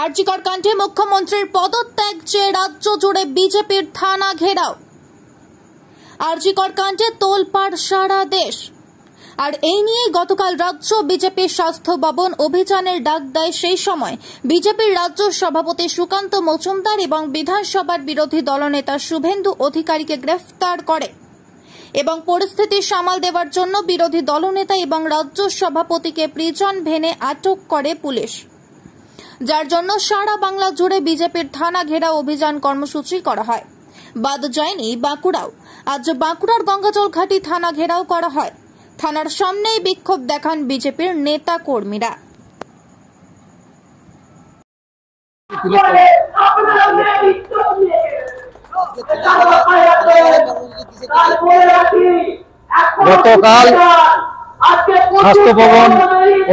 আরজিকর কাণ্ডে মুখ্যমন্ত্রীর পদত্যাগ চেয়ে রাজ্য জুড়ে বিজেপির থানা ঘেরাও। আরজিকর কাণ্ডে তোলপাড় সারা দেশ। আর এই নিয়ে গতকাল রাজ্য বিজেপির স্বাস্থ্য ভবন অভিযানের ডাক দেয়। সেই সময় বিজেপির রাজ্য সভাপতি সুকান্ত মজুমদার এবং বিধানসভার বিরোধী দলনেতা শুভেন্দু অধিকারীকে গ্রেফতার করে এবং পরিস্থিতি সামাল দেওয়ার জন্য বিরোধী দলনেতা এবং রাজ্য সভাপতিকে প্রিজন ভ্যানে আটক করে পুলিশ, যার জন্য সারা বাংলা জুড়ে বিজেপির থানা ঘেরাও অভিযান কর্মসূচি করা হয়। বাদ যায়নি বাঁকুড়াও। আজ বাঁকুড়ার গঙ্গাজল ঘাটি থানা ঘেরাও করা হয়। থানার সামনেই বিক্ষোভ দেখান বিজেপির নেতা কর্মীরা। গতকাল স্বাস্থ্য ভবন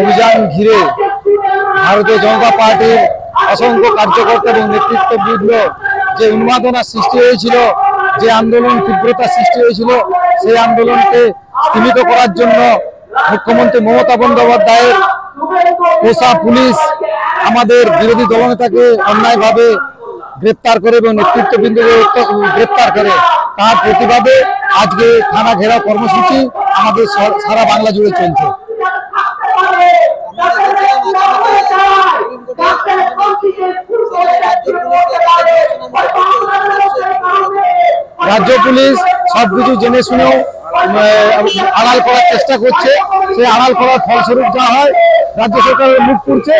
অভিযান ঘিরে ভারতীয় জনতা পার্টির অসংখ্য কার্যকর্তা এবং নেতৃত্ববৃন্দ যে উন্মাদনা সৃষ্টি হয়েছিল, যে আন্দোলন তীব্রতা সৃষ্টি হয়েছিল, সেই আন্দোলনকে স্থিমিত করার জন্য মুখ্যমন্ত্রী মমতা বন্দ্যোপাধ্যায়ের পোষা পুলিশ আমাদের বিরোধী দলনেতাকে অন্যায়ভাবে গ্রেপ্তার করে এবং নেতৃত্ববৃন্দকে গ্রেপ্তার করে। তার প্রতিবাদে আজকে থানা ঘেরাও কর্মসূচি আমাদের সারা বাংলা জুড়ে চলছে। রাজ্য পুলিশ সবকিছু জেনে শুনেও আড়াল করার চেষ্টা করছে। সেই আড়াল করার ফলস্বরূপ যা হয়, রাজ্য সরকারের মুখ পুড়ছে।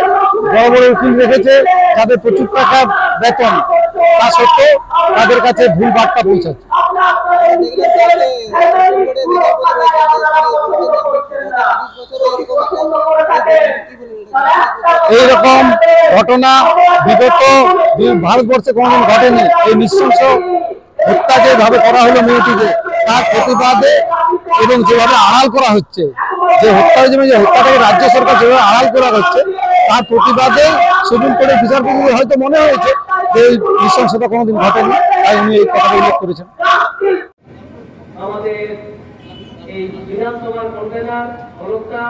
বড় বড় উকিল রেখেছে যাদের প্রচুর টাকা বেতন, তা সত্ত্বেও তাদের কাছে ভুল বার্তা পৌঁছাচ্ছে। এইরকম ঘটনা বিগত ভারতবর্ষে কোনোদিন ঘটেনি। এই নৃশংস হত্যা যেভাবে করা হলো মেয়েটিকে, তার প্রতিবাদে এবং যেভাবে আড়াল করা হচ্ছে, যে হত্যার জন্য যে হত্যাটাকে রাজ্য সরকার যেভাবে আড়াল করা হচ্ছে, তার প্রতিবাদে সুপ্রিম কোর্টের বিচারপতি হয়তো মনে হয়েছে যে এই নৃশংসতা কোনোদিন ঘটেনি, তাই উনি এই কথাটা উল্লেখ করেছেন। আমাদের এই বিধানসভার কনভেনার হলতা,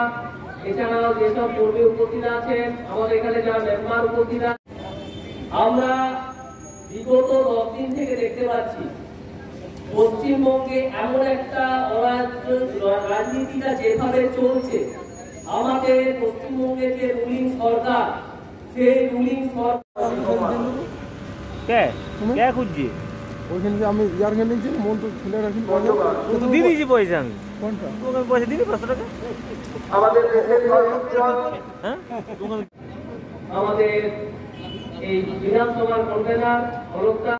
এছাড়াও যেসব কর্মী উপস্থিত আছেন, আমাদের এখানে যারা মেম্বার উপস্থিত আছেন, আমরা বিগত 10 দিন থেকে দেখতে পাচ্ছি পশ্চিমবঙ্গে এমন একটা রাজনীতিটা যেভাবে চলছে, আমাদের পশ্চিমবঙ্গের যে রুলিং সরকার, সেই রুলিং সরকার খুঁজছি ওইখানে আমি ইয়ার গেলে যে মন তো খুলে রাখি তো দিয়ে দিয়েছি পয়সা। আমি কোনটা তোমাকে পয়সা দিবি 500 টাকা। আমাদের আমাদের এই বিধানসভার কনভেনার হলতা